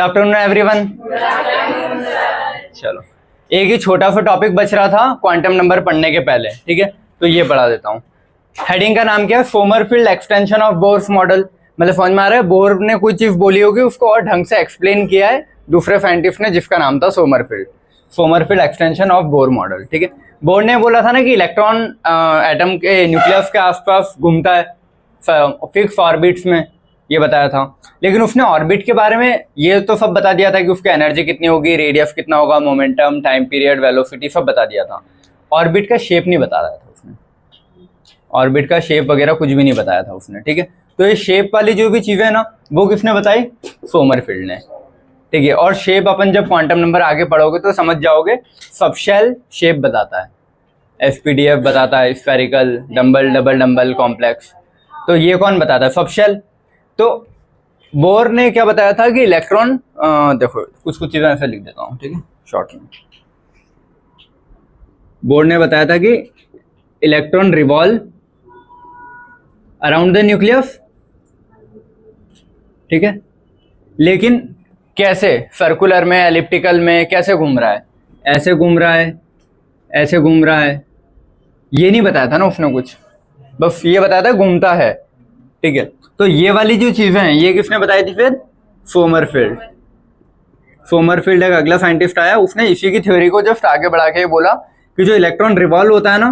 Afternoon everyone. चलो एक ही छोटा सा टॉपिक बच रहा था क्वांटम नंबर पढ़ने के पहले, ठीक है, तो ये पढ़ा देता हूँ। हेडिंग का नाम क्या है? Sommerfeld extension of Bohr's model. मतलब समझ में आ रहा है, बोर ने कोई चीज बोली होगी, उसको और ढंग से एक्सप्लेन किया है दूसरे साइंटिस्ट ने, जिसका नाम था Sommerfeld extension of Bohr model, ठीक है। बोर ने बोला था ना कि इलेक्ट्रॉन एटम के न्यूक्लियस के आसपास घूमता है फिक्स ऑर्बिट्स में, ये बताया था। लेकिन उसने ऑर्बिट के बारे में ये तो सब बता दिया था कि उसकी एनर्जी कितनी होगी, रेडियस कितना होगा, मोमेंटम, टाइम पीरियड, वेलोसिटी सब बता दिया था। ऑर्बिट का शेप नहीं बताया था उसने, ऑर्बिट का शेप वगैरह कुछ भी नहीं बताया था उसने, ठीक है। तो ये शेप वाली जो भी चीजें है ना, वो किसने बताई? सोमरफील्ड ने, ठीक है। और शेप अपन जब क्वांटम नंबर आगे पढ़ोगे तो समझ जाओगे, सबशेल शेप बताता है, एसपीडीएफ बताता है, spherical, dumbbell, double dumbbell, complex. तो ये कौन बताता है? सबशेल। तो बोर ने क्या बताया था कि इलेक्ट्रॉन, देखो कुछ चीजें ऐसे लिख देता हूँ, ठीक है, शॉर्ट में। बोर ने बताया था कि electron revolve around the nucleus, ठीक है। लेकिन कैसे? सर्कुलर में, एलिप्टिकल में, कैसे घूम रहा है? ऐसे घूम रहा है, ऐसे घूम रहा है, ये नहीं बताया था ना उसने कुछ, बस ये बताया था घूमता है, ठीक है। तो ये वाली जो चीजें हैं ये किसने बताई थी फिर? सोमरफील्ड एक अगला साइंटिस्ट आया, उसने इसी की थ्योरी को जस्ट आगे बढ़ा के बोला कि जो इलेक्ट्रॉन रिवॉल्व होता है ना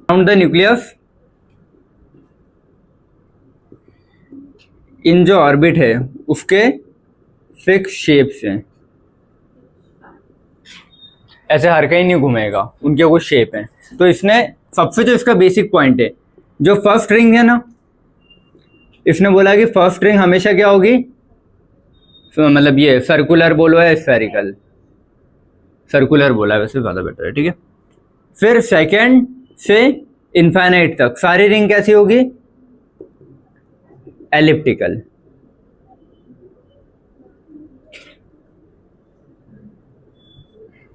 अराउंड द न्यूक्लियस, इन जो ऑर्बिट है उसके फिक्स शेप्स हैं, ऐसे हर कहीं नहीं घूमेगा, उनके कुछ शेप हैं। तो इसने सबसे जो इसका बेसिक पॉइंट है, जो फर्स्ट रिंग है ना, इसने बोला कि फर्स्ट रिंग हमेशा क्या होगी, तो मतलब ये सर्कुलर बोलो है, स्फेरिकल, सर्कुलर बोला है वैसे ज्यादा बेटर है, ठीक है। फिर सेकंड से इनफाइनाइट तक सारी रिंग कैसी होगी? एलिप्टिकल।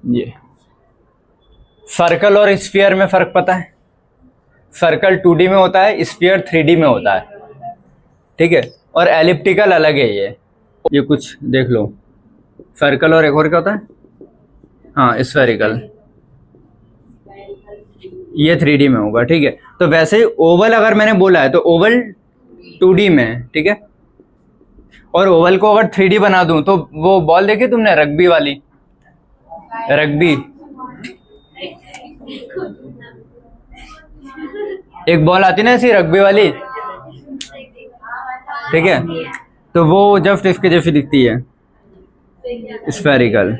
ये सर्कल और स्फीयर में फर्क पता है? सर्कल 2D में होता है, स्फीयर 3D में होता है, ठीक है। और एलिप्टिकल अलग है। ये कुछ देख लो, सर्कल और एक और क्या होता है? हाँ, स्फेरिकल, ये 3D में होगा, ठीक है। तो वैसे ही ओवल अगर मैंने बोला है तो ओवल 2D में है, ठीक है। और ओवल को अगर 3D बना दूं तो वो बॉल देखी तुमने, रग्बी वाली, रग्बी, एक बॉल आती ना ऐसी रग्बी वाली, ठीक है, तो वो जस्ट इसके जैसी दिखती है, स्फेरिकल।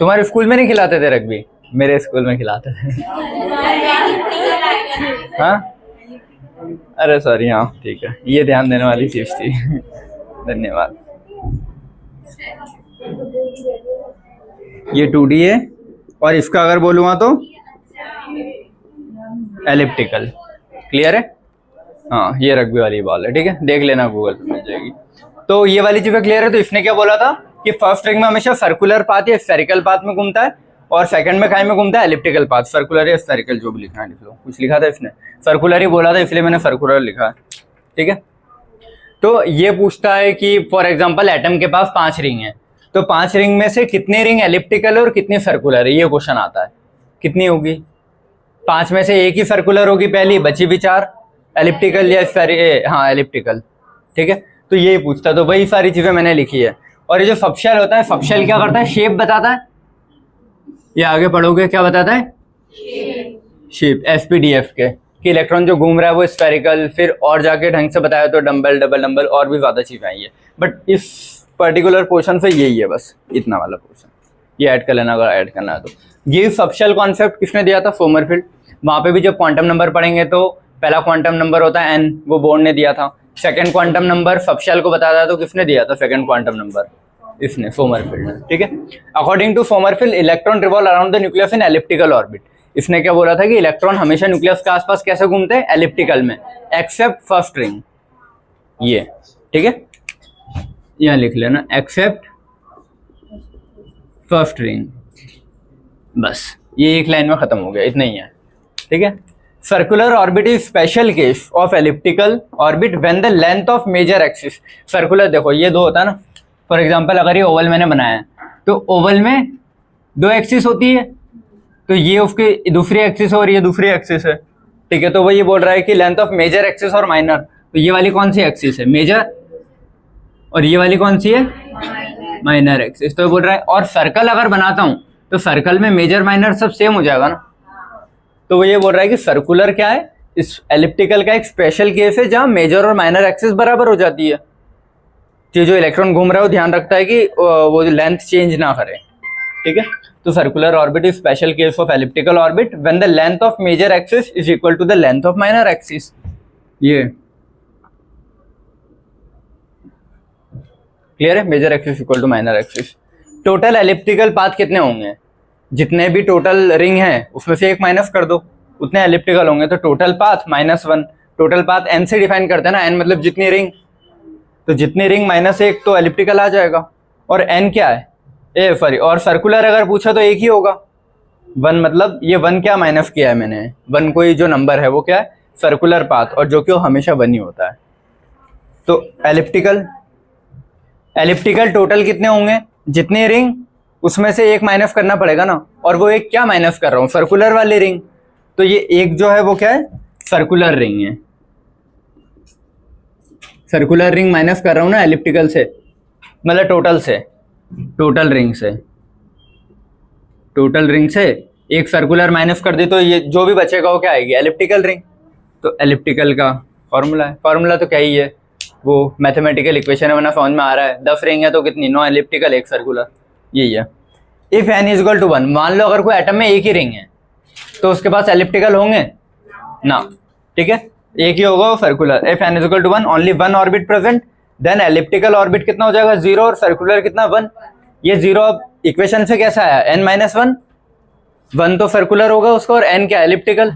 तुम्हारे स्कूल में नहीं खिलाते थे रग्बी? मेरे स्कूल में खिलाते थे। हाँ, अरे सॉरी, हाँ ठीक है, ये ध्यान देने वाली चीज थी। धन्यवाद। ये 2D है, और इसका अगर बोलूँगा तो एलिप्टिकल। क्लियर है? हाँ, ये रग्बी वाली बॉल है, ठीक है, देख लेना गूगल पे मिल जाएगी। तो ये वाली चीजें क्लियर है। तो इसने क्या बोला था कि फर्स्ट रिंग में हमेशा सर्कुलर पाथ या स्फेरिकल पाथ में घूमता है, और सेकंड में खाई में घूमता है एलिप्टिकल पाथ। सर्कुलर या स्फेरिकल जो भी लिखना है लिख लो, कुछ लिखा था इसने, सर्कुलर ही बोला था इसलिए मैंने सर्कुलर लिखा है, ठीक है। तो ये पूछता है कि फॉर एग्जाम्पल एटम के पास 5 रिंग है, तो 5 रिंग में से कितने रिंग एलिप्टिकल और कितनी सर्कुलर है, ये क्वेश्चन आता है। कितनी होगी? 5 में से एक ही सर्कुलर होगी पहली, बची भी 4 एलिप्टिकल या हाँ एलिप्टिकल, ठीक है। तो यही पूछता, तो वही सारी चीजें मैंने लिखी है। और ये जो सबशेल होता है, सबशेल क्या करता है? शेप बताता है। ये आगे पढ़ोगे क्या बताता है? शेप, एसपीडीएफ के, कि इलेक्ट्रॉन जो घूम रहा है वो स्फेरिकल, फिर और जाके ढंग से बताया तो डम्बल, डबल डम्बल, और भी ज्यादा चीजें आई है। बट इस पर्टिकुलर पोर्शन से यही है, बस इतना वाला पोर्शन, ये ऐड कर लेना अगर ऐड करना है तो। ये सबशेल कॉन्सेप्ट किसने दिया था? सोमरफील्ड। वहां पे भी जब क्वांटम नंबर पढ़ेंगे तो पहला क्वांटम नंबर होता है n, वो बोर्न ने दिया था। सेकंड क्वांटम नंबर सबशेल को बताया था, तो किसने दिया था सेकंड क्वांटम नंबर? इसने, सोमरफील्ड ने, ठीक है। According to Sommerfeld, electron revolve around the nucleus in elliptical orbit. इसने क्या बोला था कि इलेक्ट्रॉन हमेशा न्यूक्लियस के आसपास कैसे घूमते हैं? एलिप्टिकल में, एक्सेप्ट फर्स्ट रिंग, ये, ठीक है, यहां लिख लेना, एक्सेप्ट फर्स्ट रिंग। बस ये एक लाइन में खत्म हो गया, इतना ही है, ठीक है। Circular orbit is special case of elliptical orbit when the length of major axis. Circular देखो ये दो होता है ना, फॉर एग्जांपल अगर ये ओवल मैंने बनाया है तो ओवल में दो एक्सिस होती है, तो ये उसकी दूसरी एक्सिस और ये दूसरी एक्सिस है, ठीक है। तो वो ये बोल रहा है कि लेंथ ऑफ मेजर एक्सिस और माइनर, तो ये वाली कौन सी एक्सिस है, मेजर, और ये वाली कौन सी है, माइनर एक्सिस। तो बोल रहा है और सर्कल अगर बनाता हूं तो सर्कल में मेजर माइनर सब सेम हो जाएगा ना। तो वो ये बोल रहा है कि सर्कुलर क्या है, इस एलिप्टिकल का एक स्पेशल केस है जहां मेजर और माइनर एक्सिस बराबर हो जाती है। कि जो इलेक्ट्रॉन घूम रहा है वो ध्यान रखता है कि वो लेंथ चेंज ना करे, ठीक है। तो circular orbit is special case of elliptical orbit when the length of major axis is equal to the length of minor axis. ये क्लियर है, major axis equal to minor axis. Total elliptical path कितने होंगे, जितने भी total ring हैं उसमें से एक माइनस कर दो, उतने एलिप्टिकल होंगे। तो total path -1, total path n से डिफाइन करते हैं ना, n मतलब जितनी रिंग, तो जितनी रिंग -1 तो एलिप्टिकल आ जाएगा। और n क्या है, सॉरी, और सर्कुलर अगर पूछा तो एक ही होगा 1, मतलब ये 1 क्या माइनस किया है मैंने, 1 कोई जो नंबर है वो क्या है, सर्कुलर पाथ, और जो कि वो हमेशा 1 ही होता है। तो एलिप्टिकल टोटल कितने होंगे, जितने रिंग उसमें से एक माइनस करना पड़ेगा ना, और वो एक क्या माइनस कर रहा हूँ, सर्कुलर वाली रिंग। तो ये एक जो है वो क्या है, सर्कुलर रिंग है, सर्कुलर रिंग माइनस कर रहा हूँ ना एलिप्टिकल से, मतलब टोटल रिंग से एक सर्कुलर माइनस कर दी तो ये जो भी बचेगा वो क्या आएगी, एलिप्टिकल रिंग। तो एलिप्टिकल का फॉर्मूला तो क्या ही है, वो मैथमेटिकल इक्वेशन है, वरना समझ में आ रहा है। 10 रिंग है तो कितनी, 9 एलिप्टिकल 1 सर्कुलर, यही है। If n is equal to 1, मान लो अगर कोई एटम में एक ही रिंग है तो उसके पास एलिप्टिकल होंगे ना, ठीक है, एक ही होगा वो circular. If n is equal to 1, only 1 orbit present, then elliptical orbit कितना हो जाएगा, 0, और सर्कुलर कितना 1। ये 0 अब इक्वेशन से कैसा आया, n-1, 1 तो सर्कुलर होगा उसका, और n क्या एलिप्टिकल,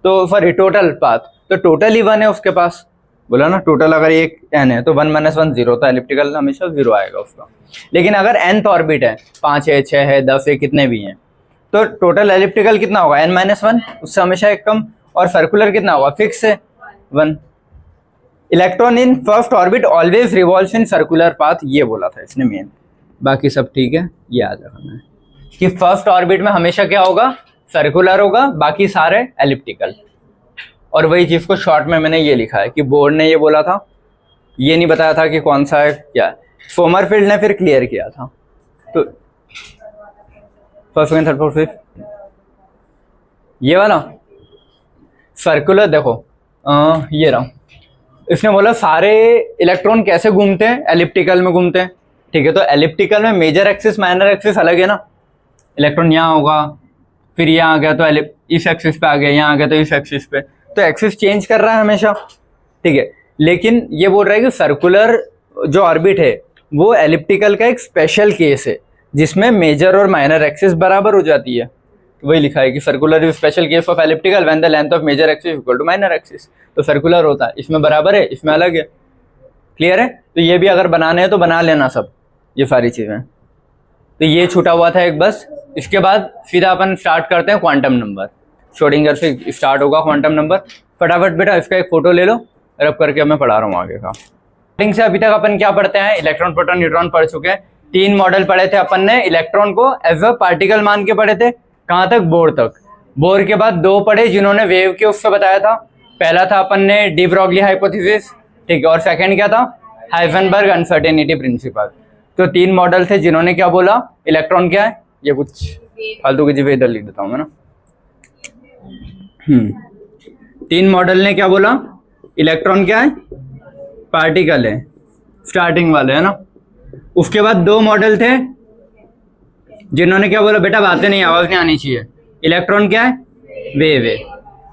तो सॉरी टोटल पाथ, तो टोटल ही 1 है उसके पास, बोला ना, टोटल अगर एक n है तो 1 - 1 0, तो एलिप्टिकल हमेशा 0 आएगा उसका। लेकिन अगर nth ऑर्बिट है, 5 है, 6 है, 10 है, कितने भी हैं, तो टोटल एलिप्टिकल कितना होगा, n-1, उससे हमेशा एक कम, और सर्कुलर कितना होगा, फिक्स है 1। Electron in first orbit always revolves in circular path, ये बोला था इसने मेन, बाकी सब ठीक है, ये आ जाएगा कि फर्स्ट ऑर्बिट में हमेशा क्या होगा, सर्कुलर होगा, बाकी सारे एलिप्टिकल। और वही चीज को शॉर्ट में मैंने ये लिखा है कि बोर्ड ने ये बोला था, ये नहीं बताया था कि कौन सा है क्या है, सोमरफील्ड ने फिर क्लियर किया था। तो first, second, third, fourth, fifth, ये वाला सर्कुलर देखो, ये रहा, इसने बोला सारे इलेक्ट्रॉन कैसे घूमते हैं, एलिप्टिकल में घूमते हैं, ठीक है। तो एलिप्टिकल में मेजर एक्सिस माइनर एक्सिस अलग है ना, इलेक्ट्रॉन यहाँ होगा, फिर यहाँ आ गया तो इस एक्सिस पे आ गया, यहाँ आ गया तो इस एक्सिस पे, तो एक्सिस चेंज कर रहा है हमेशा, ठीक है। लेकिन ये बोल रहा है कि सर्कुलर जो ऑर्बिट है वो एलिप्टिकल का एक स्पेशल केस है जिसमें मेजर और माइनर एक्सिस बराबर हो जाती है। वही लिखा है कि circular is special case of elliptical when the length of major axis equal to minor axis. तो सर्कुलर होता है, इसमें बराबर है, इसमें अलग है, क्लियर है। तो ये भी अगर बनाने हैं तो बना लेना सब, ये सारी चीजें। तो ये छूटा हुआ था एक बस। इसके बाद सीधा अपन स्टार्ट करते हैं क्वांटम नंबर। श्रोडिंगर से स्टार्ट होगा क्वांटम नंबर। फटाफट बेटा इसका एक फोटो ले लो, रब करके मैं पढ़ा रहा हूँ आगे का। स्टार्टिंग से अभी तक अपन क्या पढ़ते हैं, इलेक्ट्रॉन, प्रोटॉन, न्यूट्रॉन पढ़ चुके हैं। 3 मॉडल पढ़े थे अपन ने, इलेक्ट्रॉन को एज अ पार्टिकल मान के पढ़े थे, कहाँ तक, बोर तक। बोर के बाद 2 पढ़े जिन्होंने वेव के उससे बताया था। पहला था अपन ने डी ब्रॉगली हाइपोथेसिस, ठीक है, और सेकंड क्या था, हाइजेनबर्ग अनसर्टेनिटी प्रिंसिपल। तो 3 मॉडल थे जिन्होंने क्या बोला, इलेक्ट्रॉन क्या है, ये कुछ फालतू की चीजें इधर लिख देता हूँ मैं ना। 3 मॉडल ने क्या बोला, इलेक्ट्रॉन क्या है, पार्टिकल है, स्टार्टिंग वाले है ना। उसके बाद 2 मॉडल थे जिन्होंने क्या बोला, बेटा बातें नहीं, आवाज नहीं आनी चाहिए, इलेक्ट्रॉन क्या है, वेव है।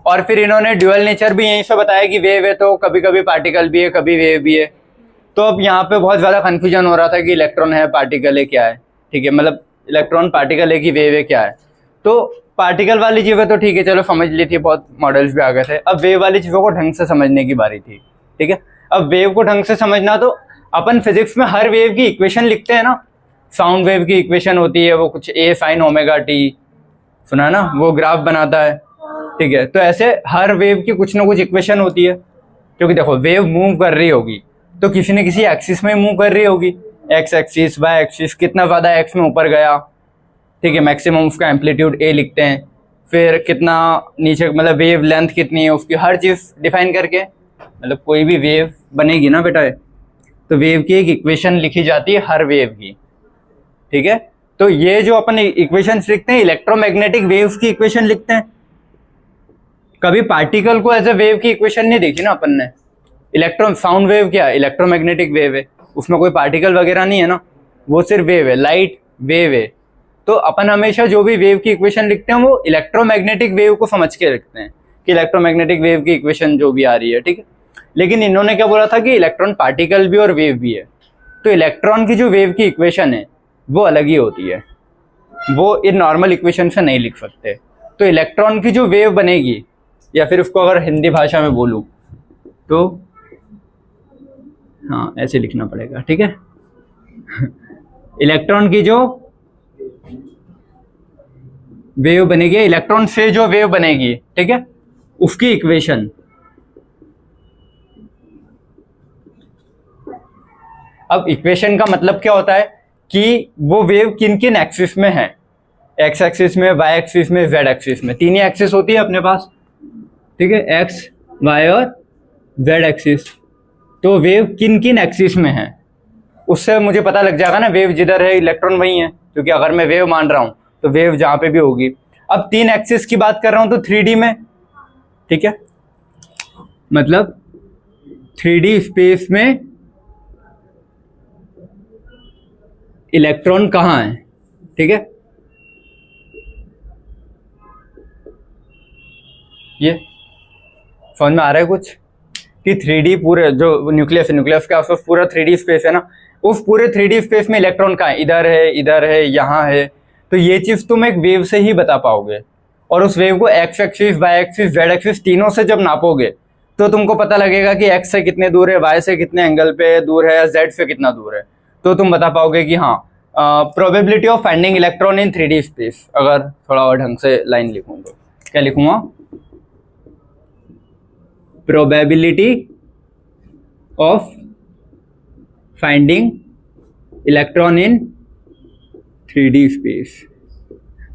और फिर इन्होंने ड्यूअल नेचर भी यहीं से बताया कि वेव है तो कभी कभी पार्टिकल भी है, कभी वेव भी है। तो अब यहाँ पे बहुत ज्यादा कंफ्यूजन हो रहा था कि इलेक्ट्रॉन है, पार्टिकल है, क्या है, ठीक है, मतलब इलेक्ट्रॉन पार्टिकल है कि वेव है, क्या है। तो पार्टिकल वाली चीजें तो ठीक है, चलो समझ ली थी, बहुत मॉडल्स भी आ गए थे। अब वेव वाली चीजों को ढंग से समझने की बारी थी, ठीक है। अब वेव को ढंग से समझना, तो अपन फिजिक्स में हर वेव की इक्वेशन लिखते हैं ना। साउंड वेव की इक्वेशन होती है वो कुछ A sin ओमेगा t, सुना ना, वो ग्राफ बनाता है, ठीक है, तो ऐसे हर वेव की कुछ ना कुछ इक्वेशन होती है, क्योंकि देखो वेव मूव कर रही होगी तो किसी न किसी एक्सिस में मूव कर रही होगी, एक्स एक्सिस, वाई एक्सिस, कितना ज़्यादा एक्स में ऊपर गया, ठीक है, मैक्सिमम उसका एम्पलीट्यूड ए लिखते हैं, फिर कितना नीचे, मतलब वेव लेंथ कितनी है उसकी, हर चीज़ डिफाइन करके, मतलब कोई भी वेव बनेगी ना बेटा तो वेव की एक इक्वेशन लिखी जाती है हर वेव की, ठीक है। तो ये जो अपन इक्वेशंस लिखते हैं इलेक्ट्रोमैग्नेटिक वेव्स की इक्वेशन लिखते हैं, कभी पार्टिकल को एज ए वेव की इक्वेशन नहीं देखी ना अपन ने। इलेक्ट्रॉन साउंड वेव क्या है, इलेक्ट्रोमैग्नेटिक वेव है, उसमें कोई पार्टिकल वगैरह नहीं है ना, वो सिर्फ वेव है, लाइट वेव है। तो अपन हमेशा जो भी वेव की इक्वेशन लिखते हैं वो इलेक्ट्रोमैग्नेटिक वेव को समझ के लिखते हैं कि इलेक्ट्रोमैग्नेटिक वेव की इक्वेशन जो भी आ रही है, ठीक है। लेकिन इन्होंने क्या बोला था कि इलेक्ट्रॉन पार्टिकल भी और वेव भी है, तो इलेक्ट्रॉन की जो वेव की इक्वेशन है वो अलग ही होती है, वो इन नॉर्मल इक्वेशन से नहीं लिख सकते। तो इलेक्ट्रॉन की जो वेव बनेगी, या फिर उसको अगर हिंदी भाषा में बोलूं तो हाँ ऐसे लिखना पड़ेगा, ठीक है। इलेक्ट्रॉन की जो वेव बनेगी, इलेक्ट्रॉन से जो वेव बनेगी, ठीक है, उसकी इक्वेशन, अब इक्वेशन का मतलब क्या होता है कि वो वेव किन किन एक्सिस में है, एक्स एक्सिस में, वाई एक्सिस में, जेड एक्सिस में, तीन ही एक्सिस होती है अपने पास, ठीक है, एक्स, वाई और जेड एक्सिस। तो वेव किन किन एक्सिस में है उससे मुझे पता लग जाएगा ना, वेव जिधर है इलेक्ट्रॉन वही है, क्योंकि अगर मैं वेव मान रहा हूं तो वेव जहां पे भी होगी। अब तीन एक्सिस की बात कर रहा हूं तो 3D में, ठीक है, मतलब 3D स्पेस में इलेक्ट्रॉन कहाँ है, ठीक है, ये समझ में आ रहा है कुछ कि 3D पूरे जो न्यूक्लियस है, न्यूक्लियस के आसपास पूरा 3D स्पेस है ना, उस पूरे 3D स्पेस में इलेक्ट्रॉन कहाँ है, इधर है, यहाँ है। तो ये चीज़ तुम एक वेव से ही बता पाओगे, और उस वेव को X axis, Y axis, Z axis तीनों से जब नापोगे तो तुमको पता लगेगा कि एक्स से कितने दूर है, वाई से कितने एंगल पे दूर है, जेड से कितना दूर है। तो तुम बता पाओगे कि हाँ probability of finding electron in 3D space. अगर थोड़ा और ढंग से लाइन लिखूंगा, क्या लिखूंगा, probability of finding electron in 3D space.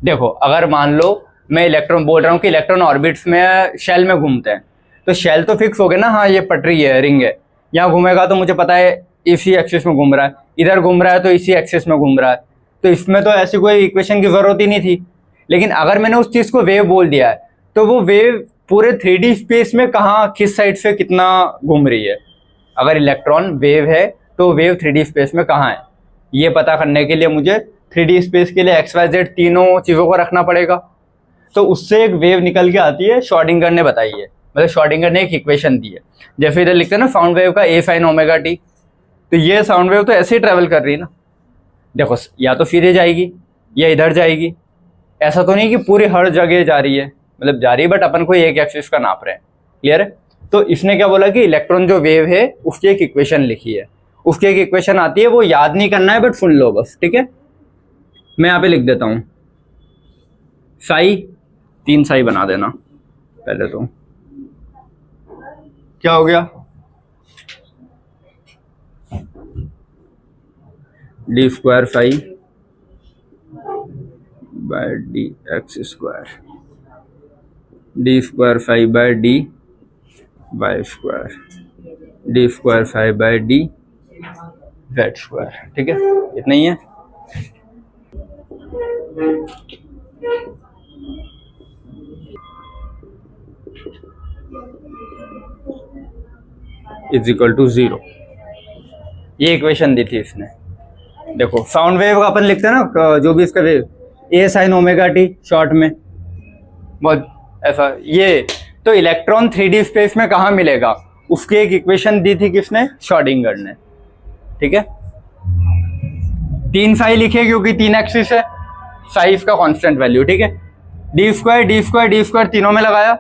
देखो अगर मान लो मैं इलेक्ट्रॉन बोल रहा हूँ कि इलेक्ट्रॉन ऑर्बिट्स में शेल में घूमते हैं, तो शेल तो फिक्स हो गया ना, हाँ ये पटरी है, रिंग है, यहाँ घूमेगा तो मुझे पता है इसी एक्सिस में घूम रहा है, इधर घूम रहा है तो इसी एक्सिस में घूम रहा है, तो इसमें तो ऐसी कोई इक्वेशन की जरूरत ही नहीं थी। लेकिन अगर मैंने उस चीज़ को वेव बोल दिया है तो वो वेव पूरे 3D स्पेस में कहाँ, किस साइड से कितना घूम रही है। अगर इलेक्ट्रॉन वेव है तो वेव 3D स्पेस में कहाँ है, ये पता करने के लिए मुझे 3D स्पेस के लिए XYZ तीनों चीज़ों को रखना पड़ेगा। तो उससे एक वेव निकल के आती है, श्रोडिंगर ने बताई है, मतलब श्रोडिंगर ने एक इक्वेशन दी है। जैसे इधर लिखते हैं ना साउंड वेव का A sin ओमेगा टी, तो ये साउंड वेव तो ऐसे ही ट्रैवल कर रही है ना, देखो या तो सीधे जाएगी या इधर जाएगी, ऐसा तो नहीं कि पूरी हर जगह जा रही है, मतलब जा रही है बट अपन कोई एक एक्सिस का नाप रहे हैं, क्लियर है। तो इसने क्या बोला कि इलेक्ट्रॉन जो वेव है उसकी एक इक्वेशन लिखी है, उसकी एक इक्वेशन आती है, वो याद नहीं करना है बट सुन लो बस, ठीक है। मैं यहाँ पे लिख देता हूँ साई, 3 साई बना देना पहले। तो क्या हो गया, D square phi by D X square, D square phi by D Y square, D square phi by D Z square, ठीक है, इतना ही है। इज इक्वल टू 0, ये इक्वेशन दी थी इसने। देखो साउंड वेव का अपन लिखते हैं ना, जो भी इसका wave A sin omega T short में, बहुत ऐसा ये। तो इलेक्ट्रॉन 3D स्पेस में कहाँ मिलेगा, उसकी एक इक्वेशन दी थी किसने, श्रोडिंगर ने, ठीक है। 3 साई लिखे क्योंकि 3 एक्सिस है, साई इसका कांस्टेंट वैल्यू, ठीक है। डी स्क्वायर तीनों में लगाया,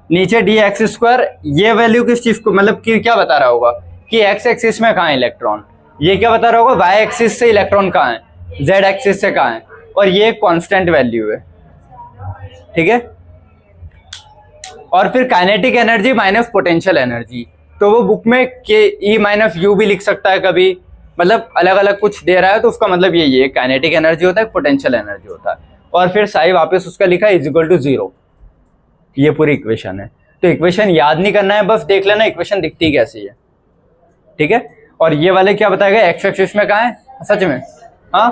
नीचे डी एक्स स्क्वायर, ये वैल्यू किस चीज को, मतलब कि क्या बता रहा होगा कि एक्स एक्सिस में कहाँ है इलेक्ट्रॉन, ये क्या बता रहा होगा वाई एक्सिस से इलेक्ट्रॉन कहाँ है, जेड एक्सिस से कहाँ है, और ये कांस्टेंट वैल्यू है, ठीक है। और फिर kinetic energy minus potential energy. तो वो बुक में के ई माइनस यू भी लिख सकता है कभी, मतलब अलग अलग कुछ दे रहा है तो उसका मतलब यही है, काइनेटिक एनर्जी होता है, पोटेंशियल एनर्जी होता है। और फिर साई वापस उसका लिखा है इज इक्वल टू 0। ये पूरी इक्वेशन है। तो इक्वेशन याद नहीं करना है, बस देख लेना इक्वेशन दिखती कैसी है, ठीक है। और ये वाले क्या बताएगा, एक्स एक्सिस में कहाँ है सच में, हाँ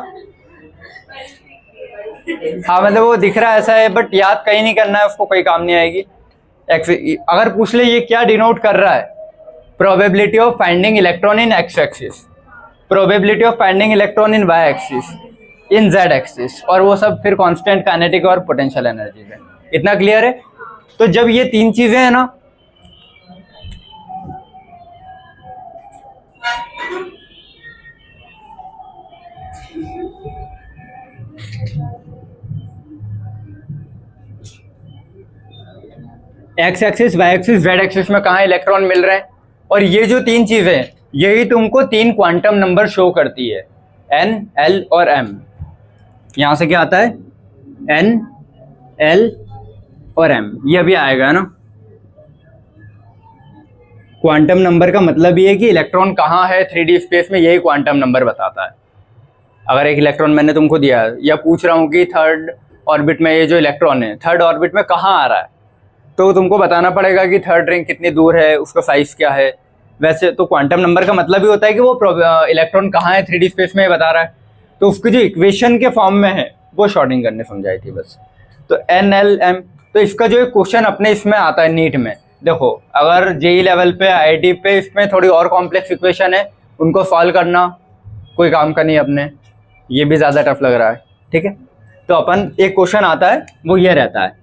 हाँ मतलब वो दिख रहा है ऐसा है, बट याद कहीं नहीं करना है, उसको कोई काम नहीं आएगी। एक्स अगर पूछ ले ये क्या डिनोट कर रहा है, probability of finding electron in X axis, probability of finding electron in Y axis, in Z axis, और वो सब फिर कांस्टेंट काइनेटिक और पोटेंशियल एनर्जी में। इतना क्लियर है। तो जब ये तीन चीजें हैं ना, X axis, Y axis, Z axis में कहाँ इलेक्ट्रॉन मिल रहे हैं, और ये जो तीन चीजें हैं यही तुमको तीन क्वांटम नंबर शो करती है, एन, एल और एम। यहां से क्या आता है, एन, एल और एम, ये अभी आएगा ना। क्वांटम नंबर का मतलब ये है कि इलेक्ट्रॉन कहाँ है 3D स्पेस में, यही क्वांटम नंबर बताता है। अगर एक इलेक्ट्रॉन मैंने तुमको दिया है, या पूछ रहा हूँ कि थर्ड ऑर्बिट में ये जो इलेक्ट्रॉन है थर्ड ऑर्बिट में कहाँ आ रहा है, तो तुमको बताना पड़ेगा कि थर्ड रिंग कितनी दूर है, उसका साइज क्या है। वैसे तो क्वांटम नंबर का मतलब ही होता है कि वो इलेक्ट्रॉन कहाँ है 3D स्पेस में बता रहा है। तो उसकी जो इक्वेशन के फॉर्म में है वो शॉर्टिंग करने समझाई थी बस। तो एन, एल, एम, तो इसका जो एक क्वेश्चन अपने इसमें आता है नीट में, देखो अगर जेई लेवल पे, आईआईटी पे, इसमें थोड़ी और कॉम्प्लेक्स इक्वेशन है, उनको सॉल्व करना कोई काम का नहीं अपने, ये भी ज़्यादा टफ लग रहा है, ठीक है। तो अपन एक क्वेश्चन आता है वो ये रहता है,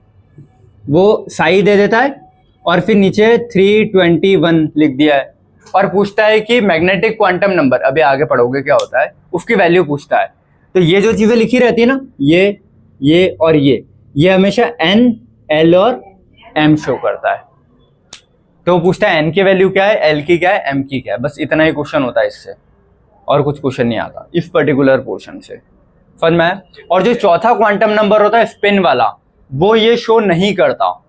वो साई दे देता है और फिर नीचे 321 लिख दिया है, और पूछता है कि मैग्नेटिक क्वांटम नंबर, अभी आगे पढ़ोगे क्या होता है, उसकी वैल्यू पूछता है। तो ये जो चीज़ें लिखी रहती है ना, ये और ये हमेशा एन, एल और एम शो करता है। तो पूछता है एन की वैल्यू क्या है, एल की क्या है, एम की क्या है, बस इतना ही क्वेश्चन होता है इससे, और कुछ क्वेश्चन नहीं आता इस पर्टिकुलर पोर्शन से, समझ में आया। और जो चौथा क्वांटम नंबर होता है स्पिन वाला, वो ये शो नहीं करता।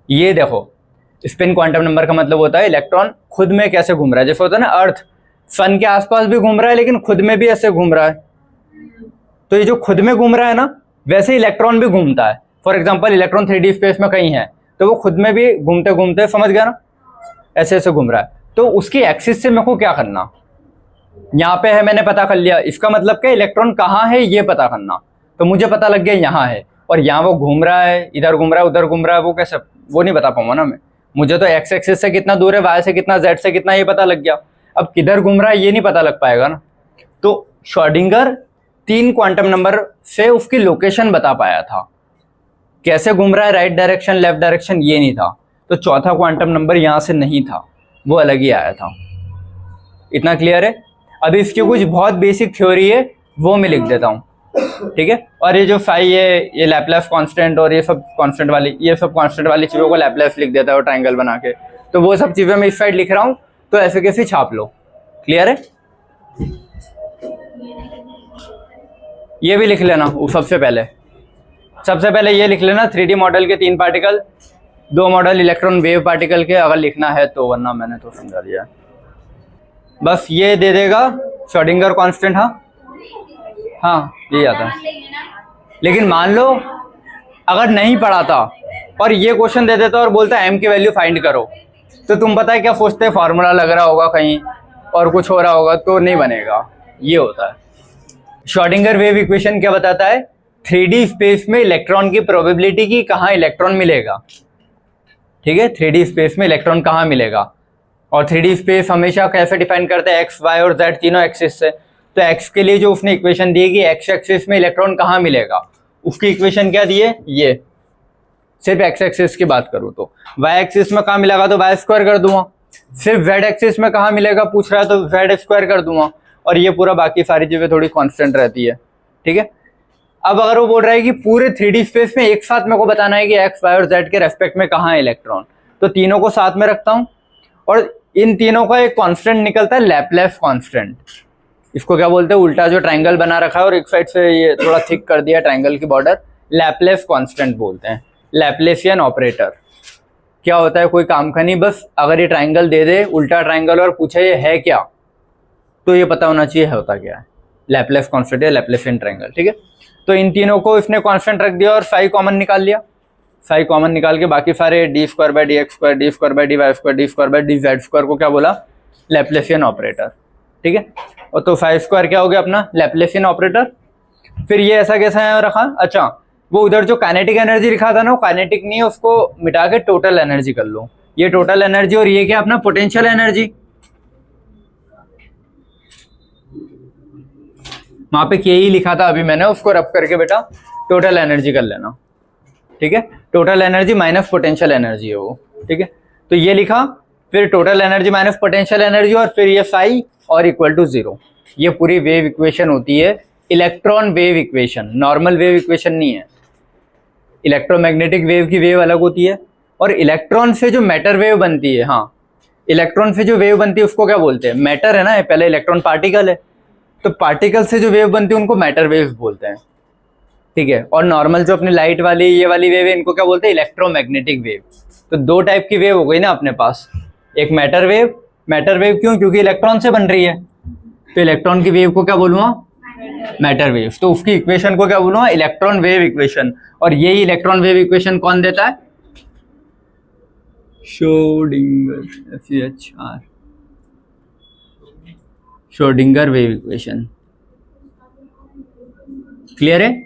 ये देखो स्पिन क्वांटम नंबर का मतलब होता है इलेक्ट्रॉन खुद में कैसे घूम रहा है। जैसे होता है ना अर्थ सन के आसपास भी घूम रहा है लेकिन खुद में भी ऐसे घूम रहा है, तो ये जो खुद में घूम रहा है ना, वैसे इलेक्ट्रॉन भी घूमता है। For example electron 3D space में कहीं है तो वो खुद में भी घूमते घूमते, समझ गया ना, ऐसे ऐसे घूम रहा है। तो उसकी एक्सिस से मेरे को क्या करना, यहाँ पे है मैंने पता कर लिया, इसका मतलब क्या इलेक्ट्रॉन कहाँ है ये पता करना। तो मुझे पता लग गया यहाँ है, और यहाँ वो घूम रहा है, इधर घूम रहा है, उधर घूम रहा है, वो कैसे, वो नहीं बता पाऊंगा ना मैं। मुझे तो एक्स एक्सिस से कितना दूर है, वाई से कितना, जेड से कितना, ये पता लग गया। अब किधर घूम रहा है ये नहीं पता लग पाएगा ना। तो श्रोडिंगर 3 क्वांटम नंबर से उसकी लोकेशन बता पाया था, कैसे घूम रहा है, राइट डायरेक्शन, लेफ्ट डायरेक्शन, ये नहीं था। तो चौथा क्वांटम नंबर यहाँ से नहीं था, वो अलग ही आया था। इतना क्लियर है। अभी इसकी कुछ बहुत बेसिक थ्योरी है वो मैं लिख देता हूँ, ठीक है। और ये जो फाई है, ये लैपलेस कांस्टेंट और ये सब कांस्टेंट वाली, ये सब कांस्टेंट वाली चीज़ों को लैपलेस लिख देता है और ट्रायंगल बना के। तो वो सब चीज़ें मैं इस साइड लिख रहा हूँ, तो ऐसे कैसे छाप लो। क्लियर है। ये भी लिख लेना सबसे पहले ये लिख लेना 3D मॉडल के 3 particle, 2 model electron wave particle के, अगर लिखना है तो, वरना मैंने तो समझा दिया। बस ये दे देगा श्रोडिंगर कांस्टेंट। हाँ यही आता है। लेकिन मान लो अगर नहीं पढ़ा था और ये क्वेश्चन दे देता और बोलता है एम की वैल्यू फाइंड करो, तो तुम पता है क्या सोचते, फार्मूला लग रहा होगा कहीं और कुछ हो रहा होगा, तो नहीं बनेगा। ये होता है श्रोडिंगर वेव इक्वेशन। क्या बताता है, 3D स्पेस में इलेक्ट्रॉन की प्रोबेबिलिटी की कहाँ इलेक्ट्रॉन मिलेगा, ठीक है। 3D स्पेस में इलेक्ट्रॉन कहाँ मिलेगा, और 3D स्पेस हमेशा कैसे डिफाइन करते हैं, एक्स, वाई और जेड तीनों एक्सिस से। तो एक्स के लिए जो उसने इक्वेशन दी है कि एक्स एक्सिस में इलेक्ट्रॉन कहाँ मिलेगा, उसकी इक्वेशन क्या दी है, ये। सिर्फ एक्स एक्सिस की बात करूँ तो वाई एक्सिस में कहाँ मिलेगा तो वाई स्क्वायर कर दूंगा, सिर्फ जेड एक्सिस में कहाँ मिलेगा पूछ रहा है तो जेड स्क्वायर कर दूंगा, और ये पूरा बाकी सारी चीजें थोड़ी कांस्टेंट रहती है, ठीक है। अब अगर वो बोल रहा है कि पूरे 3D स्पेस में एक साथ मेरे को बताना है कि एक्स, वाई और जेड के रेस्पेक्ट में कहाँ है इलेक्ट्रॉन, तो तीनों को साथ में रखता हूँ, और इन तीनों का एक कांस्टेंट निकलता है लैपलेस कांस्टेंट। इसको क्या बोलते हैं, उल्टा जो ट्रायंगल बना रखा है और एक साइड से ये थोड़ा थिक कर दिया ट्रायंगल की बॉर्डर, लैपलेस कांस्टेंट बोलते हैं, लैप्लेसियन ऑपरेटर। क्या होता है, कोई काम का नहीं, बस अगर ये ट्राइंगल दे दे उल्टा ट्राइंगल और पूछे ये है क्या, तो ये पता होना चाहिए है होता क्या है, लैपलेस कांस्टेंट या लैपलेसियन ट्राइंगल, ठीक है। तो इन तीनों को इसने कांस्टेंट रख दिया और साई कॉमन निकाल लिया, साई कॉमन निकाल के बाकी सारे D square by D X square, D square by D Y square, D square by D Z square को क्या बोला, लैपलेसियन ऑपरेटर, ठीक है। और तो फाइव स्क्वायर क्या हो गया अपना, लैपलेसियन ऑपरेटर। फिर ये ऐसा कैसा है रखा, अच्छा वो उधर जो काइनेटिक एनर्जी लिखा था ना, वो काइनेटिक नहीं है, उसको मिटा के टोटल एनर्जी कर लो, ये टोटल एनर्जी और ये क्या अपना पोटेंशियल एनर्जी, वहां पे के ही लिखा था अभी मैंने, उसको रब करके बेटा टोटल एनर्जी कर लेना, ठीक है। Total energy minus potential energy है वो, ठीक है। तो ये लिखा, फिर total energy minus potential energy और फिर ये फाई और इक्वल टू 0। ये पूरी वेव इक्वेशन होती है electron wave equation, normal wave equation नहीं है। इलेक्ट्रोमैग्नेटिक वेव की वेव अलग होती है और इलेक्ट्रॉन से जो मैटर वेव बनती है, हाँ इलेक्ट्रॉन से जो वेव बनती है उसको क्या बोलते हैं, मैटर है ना, पहले इलेक्ट्रॉन पार्टिकल है, तो पार्टिकल से जो वेव बनती है उनको मैटर वेव्स बोलते हैं, ठीक है। और नॉर्मल जो अपनी लाइट वाली ये वाली वेव है इनको क्या बोलते हैं, इलेक्ट्रोमैग्नेटिक वेव। तो दो टाइप की वेव हो गई ना अपने पास, एक मैटर वेव, मैटर वेव क्यों, क्योंकि इलेक्ट्रॉन से बन रही है, तो इलेक्ट्रॉन की वेव को क्या बोलूँगा, मैटर वेव, तो उसकी इक्वेशन को क्या बोलूँगा, इलेक्ट्रॉन वेव इक्वेशन। और यही इलेक्ट्रॉन वेव इक्वेशन कौन देता है, Schrodinger, SCHR, Schrodinger wave equation, clear है।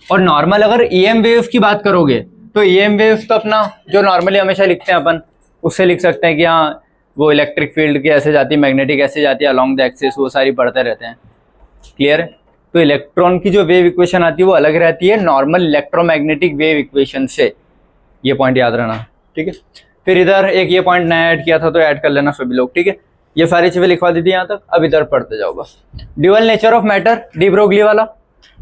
और नॉर्मल अगर EM वेव्स की बात करोगे तो EM वेव्स तो अपना जो नॉर्मली हमेशा लिखते हैं अपन, उससे लिख सकते हैं कि हाँ वो इलेक्ट्रिक फील्ड की ऐसे जाती है, मैग्नेटिक ऐसे जाती है अलोंग द एक्सिस, वो सारी पढ़ते रहते हैं, क्लियर है। तो इलेक्ट्रॉन की जो वेव इक्वेशन आती है वो अलग रहती है नॉर्मल इलेक्ट्रोमैग्नेटिक वेव इक्वेशन से, ये पॉइंट याद रहना, ठीक है। फिर इधर एक ये पॉइंट नया ऐड किया था तो ऐड कर लेना सभी लोग, ठीक है। ये सारी चीजें लिखवा दी थी यहाँ तक, अब इधर पढ़ते जाओ बस। Dual nature of matter, de Broglie वाला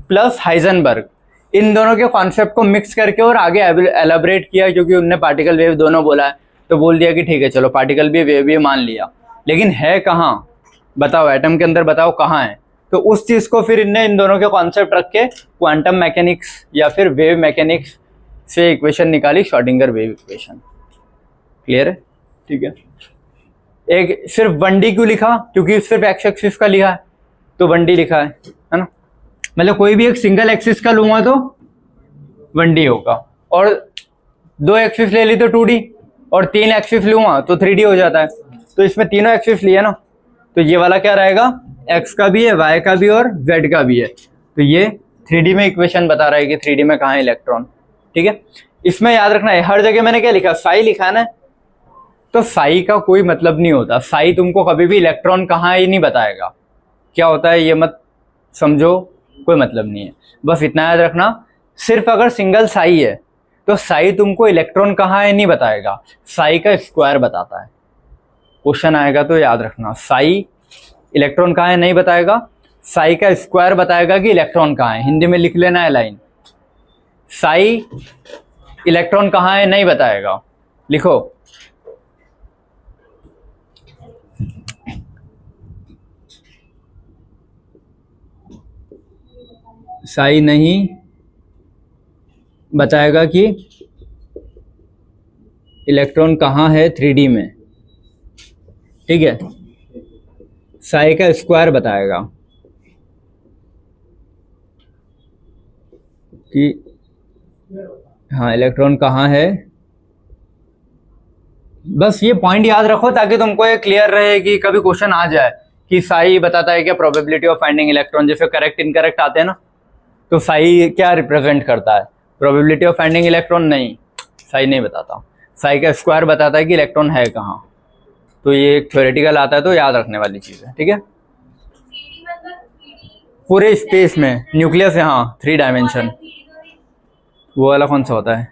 प्लस हाइजेनबर्ग, इन दोनों के कॉन्सेप्ट को मिक्स करके और आगे एलाबरेट किया, क्योंकि उनने पार्टिकल वेव दोनों बोला है तो बोल दिया कि ठीक है चलो पार्टिकल भी वेव भी मान लिया, लेकिन है कहाँ बताओ, एटम के अंदर बताओ कहाँ है। तो उस चीज को फिर इनने इन दोनों के कॉन्सेप्ट रख के क्वांटम मैकेनिक्स या फिर वेव मैकेनिक्स से इक्वेशन निकाली, श्रोडिंगर वेव इक्वेशन, क्लियर है, ठीक है। एक सिर्फ 1D क्यों लिखा, क्योंकि सिर्फ एक्स एक्सिस का लिखा है तो 1D लिखा है ना, मतलब कोई भी एक सिंगल एक्सिस का लूंगा तो 1D होगा, और 2 एक्सिस ले ली तो 2D, और 3 एक्सिस लूंगा तो 3D हो जाता है। तो इसमें तीनों एक्सिस लिए ना, तो ये वाला क्या रहेगा, x का भी है, y का भी और z का भी है, तो ये 3D में इक्वेशन बता रहा है कि 3D में कहाँ है इलेक्ट्रॉन, ठीक है। इसमें याद रखना है हर जगह मैंने क्या लिखा, साई लिखा है ना, तो साई का कोई मतलब नहीं होता, साई तुमको कभी भी इलेक्ट्रॉन कहाँ है ये नहीं बताएगा, क्या होता है ये मत समझो, कोई मतलब नहीं है, बस इतना याद रखना। सिर्फ अगर सिंगल साई है तो साई तुमको इलेक्ट्रॉन कहाँ है नहीं बताएगा, साई का स्क्वायर बताता है। क्वेश्चन आएगा तो याद रखना, साई इलेक्ट्रॉन कहाँ है नहीं बताएगा, साई का स्क्वायर बताएगा कि इलेक्ट्रॉन कहाँ है। हिंदी में लिख लेना है लाइन, साई इलेक्ट्रॉन कहाँ है नहीं बताएगा, लिखो साई नहीं बताएगा कि इलेक्ट्रॉन कहाँ है 3D में, ठीक है। साई का स्क्वायर बताएगा कि हाँ इलेक्ट्रॉन कहाँ है। बस ये पॉइंट याद रखो ताकि तुमको ये क्लियर रहे कि कभी क्वेश्चन आ जाए कि साई बताता है क्या प्रोबेबिलिटी ऑफ फाइंडिंग इलेक्ट्रॉन, जैसे करेक्ट इनकरेक्ट आते हैं ना, तो साई क्या रिप्रेजेंट करता है, प्रोबेबिलिटी ऑफ फाइंडिंग इलेक्ट्रॉन नहीं, साई नहीं बताता, साई का स्क्वायर बताता है कि इलेक्ट्रॉन है कहाँ। तो ये एक थ्योरेटिकल आता है तो याद रखने वाली चीज है, ठीक है। पूरे स्पेस में न्यूक्लियस है, हाँ 3 डायमेंशन, वो वाला कौन सा होता है,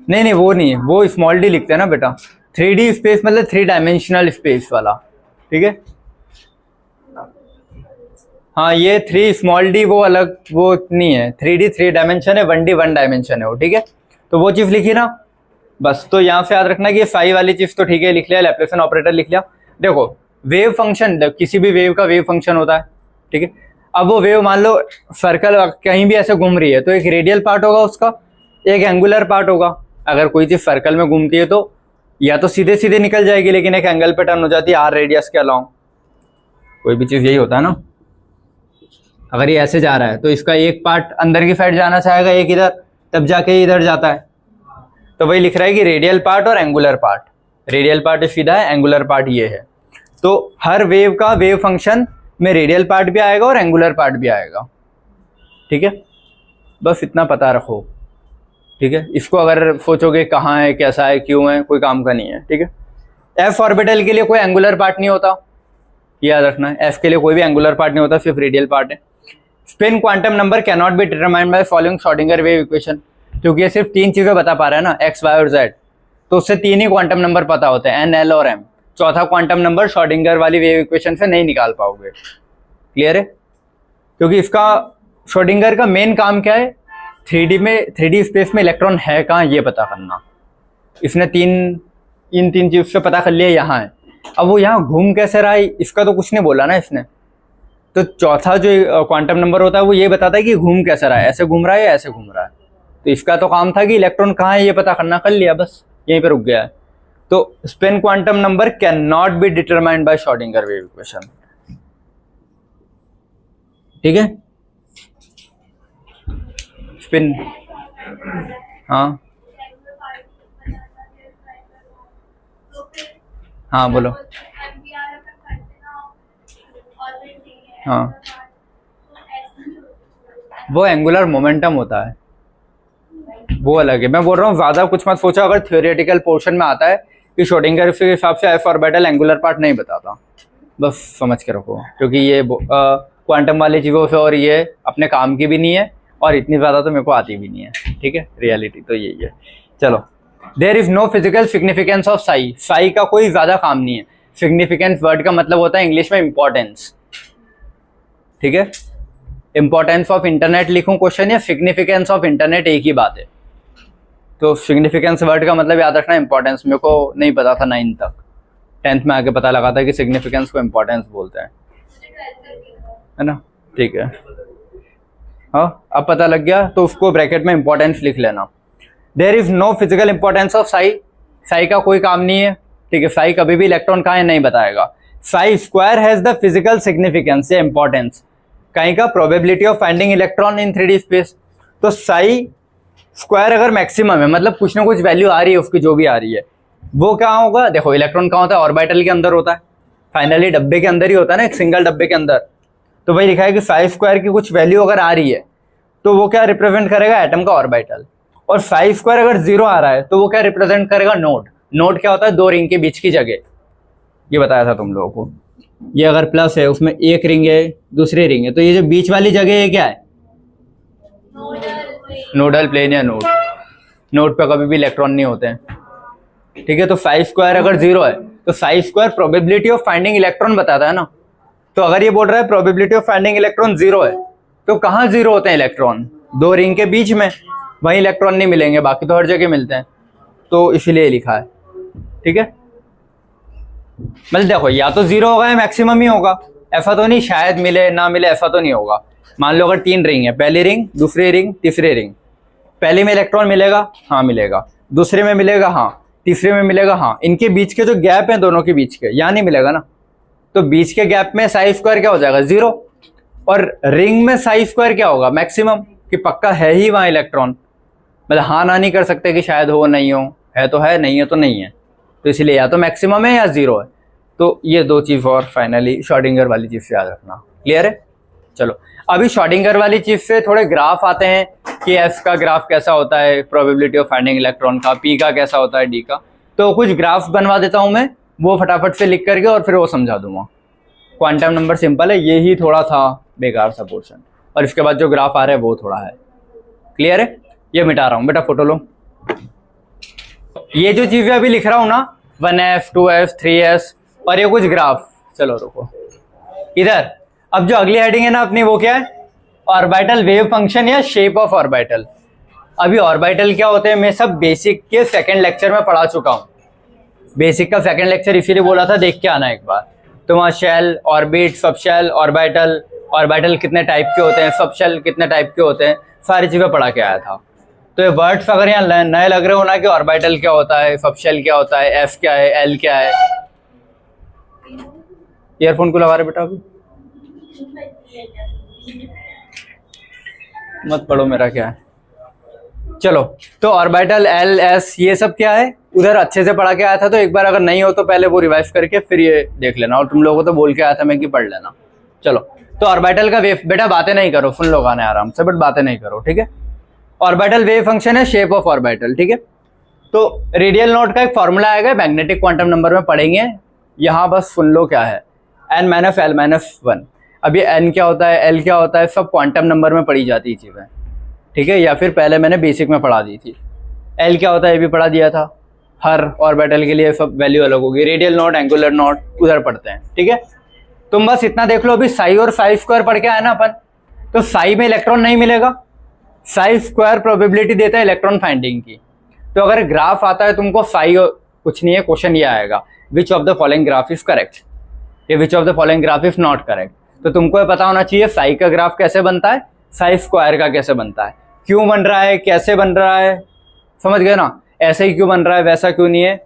नहीं वो नहीं, वो स्मॉल डी लिखते हैं ना बेटा, 3D स्पेस मतलब 3 डायमेंशनल स्पेस वाला, ठीक है। हाँ ये 3 स्मॉल डी वो अलग, वो नहीं है, 3D 3 डायमेंशन है, 1D 1 डायमेंशन है वो, ठीक है। तो वो चीज लिखी ना बस, तो यहाँ से याद रखना कि ये साई वाली चीज तो ठीक है, लिख लिया, लैप्लेसियन ऑपरेटर लिख लिया। देखो वेव फंक्शन, किसी भी वेव का वेव फंक्शन होता है, ठीक है। अब वो वेव मान लो सर्कल कहीं भी ऐसे घूम रही है तो एक रेडियल पार्ट होगा उसका, एक एंगुलर पार्ट होगा, अगर कोई चीज सर्कल में घूमती है तो या तो सीधे सीधे निकल जाएगी, लेकिन एक एंगल पे टर्न हो जाती है आर रेडियस के अलाउ। कोई भी चीज यही होता है ना, अगर ये ऐसे जा रहा है तो इसका एक पार्ट अंदर की साइड जाना चाहेगा, एक इधर, तब जाके इधर जाता है। तो वही लिख रहा है कि रेडियल पार्ट और एंगुलर पार्ट। रेडियल पार्ट सीधा है, एंगुलर पार्ट ये है। तो हर वेव का वेव फंक्शन में रेडियल पार्ट भी आएगा और एंगुलर पार्ट भी आएगा। ठीक है, बस इतना पता रखो। ठीक है, इसको अगर सोचोगे कहाँ है, कैसा है, क्यों है, कोई काम का नहीं है। ठीक है, एफ ऑर्बिटल के लिए कोई एंगुलर पार्ट नहीं होता, याद रखना है। एफ के लिए कोई भी एंगुलर पार्ट नहीं होता, सिर्फ रेडियल पार्ट है। Spin quantum number can not be determined by following Schrodinger wave equation, क्योंकि ये सिर्फ 3 चीजें बता पा रहा है ना, एक्स, वाई और जेड, तो उससे 3 ही क्वांटम नंबर पता होते हैं, एन, एल और एम। चौथा क्वांटम नंबर श्रोडिंगर वाली वेव इक्वेशन से नहीं निकाल पाओगे। क्लियर है? क्योंकि इसका श्रोडिंगर का मेन काम क्या है, 3D स्पेस में इलेक्ट्रॉन है कहाँ ये पता करना। इसने इन तीन चीज से पता कर लिया यहाँ है। अब वो यहाँ घूम कैसे रहा है इसका तो कुछ नहीं बोला ना इसने। तो चौथा जो क्वांटम नंबर होता है वो ये बताता है कि घूम कैसे रहा है, ऐसे घूम रहा है या ऐसे घूम रहा है। तो इसका तो काम था कि इलेक्ट्रॉन कहाँ है ये पता करना, कर लिया, बस यहीं पे रुक गया है। तो spin quantum number can not be determined by Schrodinger wave equation. ठीक है, स्पिन, हाँ हाँ बोलो। हाँ, वो एंगुलर मोमेंटम होता है, वो अलग है। मैं बोल रहा हूँ ज्यादा कुछ मत सोचो। अगर थियोरेटिकल पोर्शन में आता है कि श्रोडिंगर के हिसाब से एफ ऑर्बिटल एंगुलर पार्ट नहीं बताता, बस समझ के रखो, क्योंकि ये क्वांटम वाली चीज़ों से और ये अपने काम की भी नहीं है और इतनी ज़्यादा तो मेरे को आती भी नहीं है। ठीक है, रियलिटी तो यही है। चलो, there is no physical significance of psi. Psi का कोई ज़्यादा काम नहीं है। सिग्निफिकेंस वर्ड का मतलब होता है इंग्लिश में इंपॉर्टेंस। ठीक है, इंपॉर्टेंस ऑफ इंटरनेट लिखूं क्वेश्चन या सिग्निफिकेंस ऑफ इंटरनेट एक ही बात है। तो सिग्निफिकेंस वर्ड का मतलब याद रखना इंपॉर्टेंस। मेरे को नहीं पता था 9th तक, 10th में आके पता लगा था कि सिग्निफिकेंस को इंपॉर्टेंस बोलते हैं, है ना। ठीक है, हाँ अब पता लग गया, तो उसको ब्रैकेट में इंपॉर्टेंस लिख लेना। There is no physical importance of psi. Psi का कोई काम नहीं है। ठीक है, साई कभी भी इलेक्ट्रॉन कहाँ है नहीं बताएगा। Sai square has the physical significance या इंपॉर्टेंस, कहीं का probability of finding electron in 3D space. तो साई स्क्वायर अगर मैक्सिमम है, मतलब कुछ ना कुछ वैल्यू आ रही है उसकी, जो भी आ रही है, वो कहाँ होगा। देखो, इलेक्ट्रॉन कहाँ होता है, ऑर्बिटल के अंदर होता है, फाइनली डब्बे के अंदर ही होता है ना, एक सिंगल डब्बे के अंदर। तो वही लिखा है कि साई स्क्वायर की कुछ वैल्यू अगर आ रही है तो वो क्या रिप्रेजेंट करेगा, एटम का ऑर्बिटल। और साई स्क्वायर अगर 0 आ रहा है तो वो क्या रिप्रेजेंट करेगा, नोड। नोड क्या होता है, 2 रिंग के बीच की जगह, ये बताया था तुम लोगों को। ये अगर प्लस है, उसमें एक रिंग है, दूसरी रिंग है, तो ये जो बीच वाली जगह है क्या है, नोडल प्लेन या नोड। नोड पे कभी भी इलेक्ट्रॉन नहीं होते हैं। ठीक है, तो साई स्क्वायर अगर 0 है तो Sai square probability of finding electron बताता है ना। तो अगर ये बोल रहा है प्रोबेबिलिटी ऑफ फाइंडिंग इलेक्ट्रॉन 0 है, तो कहाँ 0 होते हैं इलेक्ट्रॉन, 2 रिंग के बीच में, वहीं इलेक्ट्रॉन नहीं मिलेंगे, बाकी तो हर जगह मिलते हैं। तो इसीलिए लिखा है। ठीक है, मतलब देखो, या तो 0 होगा या मैक्सिमम ही होगा, ऐसा तो नहीं शायद मिले ना मिले, ऐसा तो नहीं होगा। मान लो अगर 3 रिंग है, पहली रिंग, दूसरी रिंग, तीसरी रिंग, पहले में इलेक्ट्रॉन मिलेगा, हाँ मिलेगा, दूसरे में मिलेगा, हाँ, तीसरे में मिलेगा, हाँ, इनके बीच के जो गैप है दोनों के बीच के, यहाँ नहीं मिलेगा ना। तो बीच के गैप में साई स्क्वायर क्या हो जाएगा, 0। और रिंग में साई स्क्वायर क्या होगा, मैक्सिमम, कि पक्का है ही वहाँ इलेक्ट्रॉन। मतलब हाँ ना नहीं कर सकते कि शायद हो नहीं हो, है तो है, नहीं है तो नहीं है। तो इसलिए या तो मैक्सिमम है या 0 है। तो ये 2 चीज़ और फाइनली श्रोडिंगर वाली चीज़ से याद रखना। क्लियर है? चलो, अभी श्रोडिंगर वाली चीज़ से थोड़े ग्राफ आते हैं कि एफ का ग्राफ कैसा होता है, प्रोबेबिलिटी ऑफ फाइंडिंग इलेक्ट्रॉन का, पी का कैसा होता है, डी का। तो कुछ ग्राफ बनवा देता हूँ मैं, वो फटाफट से लिख करके और फिर वो समझा दूंगा। क्वांटम नंबर सिंपल है, ये ही थोड़ा था बेकार सा पोर्शन, और इसके बाद जो ग्राफ आ रहा है वो थोड़ा है। क्लियर है? ये मिटा रहा हूँ बेटा, फोटो लो। ये जो चीज़ें अभी लिख रहा हूँ ना, 1f 2f 3s, और ये कुछ ग्राफ। चलो रुको इधर। अब जो अगली हेडिंग है ना अपनी, वो क्या है, ऑर्बिटल वेव फंक्शन या शेप ऑफ ऑर्बिटल। अभी ऑर्बिटल क्या होते हैं मैं सब बेसिक के 2nd लेक्चर में पढ़ा चुका हूँ। बेसिक का 2nd लेक्चर इसीलिए बोला था देख के आना एक बार। तो वहाँ शेल, ऑर्बिट, सब शेल, ऑर्बिटल, ऑर्बिटल कितने टाइप के होते हैं, सब शेल कितने टाइप के होते हैं, सारी चीज़ें पढ़ा के आया था। तो ये वर्ड्स अगर यहाँ नए लग रहे हो ना कि ऑर्बिटल क्या होता है, सब शेल क्या होता है, एफ क्या है, एल क्या है। ईयरफोन को लगा रहे बेटा अभी, मत पढ़ो मेरा क्या है। चलो, तो ऑर्बिटल एल एस ये सब क्या है, उधर अच्छे से पढ़ा के आया था, तो एक बार अगर नहीं हो तो पहले वो रिवाइज करके फिर ये देख लेना, और तुम लोगों को तो बोल के आया था मैं कि पढ़ लेना। चलो, तो ऑर्बिटल का वेव, बेटा बातें नहीं करो, सुन लो गाने आराम से, बट बातें नहीं करो, ठीक है। ऑर्बिटल वेव फंक्शन है शेप ऑफ ऑर्बिटल, ठीक है। तो रेडियल नोट का एक फॉर्मूला आएगा, मैग्नेटिक क्वांटम नंबर में पढ़ेंगे, यहाँ बस सुन लो क्या है, n minus L minus one. अब ये n क्या होता है, l क्या होता है, सब क्वांटम नंबर में पढ़ी जाती चीज़ें, ठीक है, या फिर पहले मैंने बेसिक में पढ़ा दी थी। l क्या होता है ये भी पढ़ा दिया था, हर ऑर्बिटल के लिए सब वैल्यू अलग होगी। रेडियल नोट, एंगुलर नोट उधर पढ़ते हैं, ठीक है। तुम बस इतना देख लो, अभी साई और साई स्क्वायर पढ़ के आया ना अपन, तो साई में इलेक्ट्रॉन नहीं मिलेगा, साई स्क्वायर प्रोबेबिलिटी देता है इलेक्ट्रॉन फाइंडिंग की। तो अगर ग्राफ आता है तुमको साई, कुछ नहीं है, क्वेश्चन ये आएगा which of the following graph is correct, ये which of the following graph is not correct. तो तुमको ये पता होना चाहिए साई का ग्राफ कैसे बनता है, साई स्क्वायर का कैसे बनता है, क्यों बन रहा है, कैसे बन रहा है, समझ गए ना। ऐसे ही क्यों बन रहा है, वैसा क्यों नहीं है,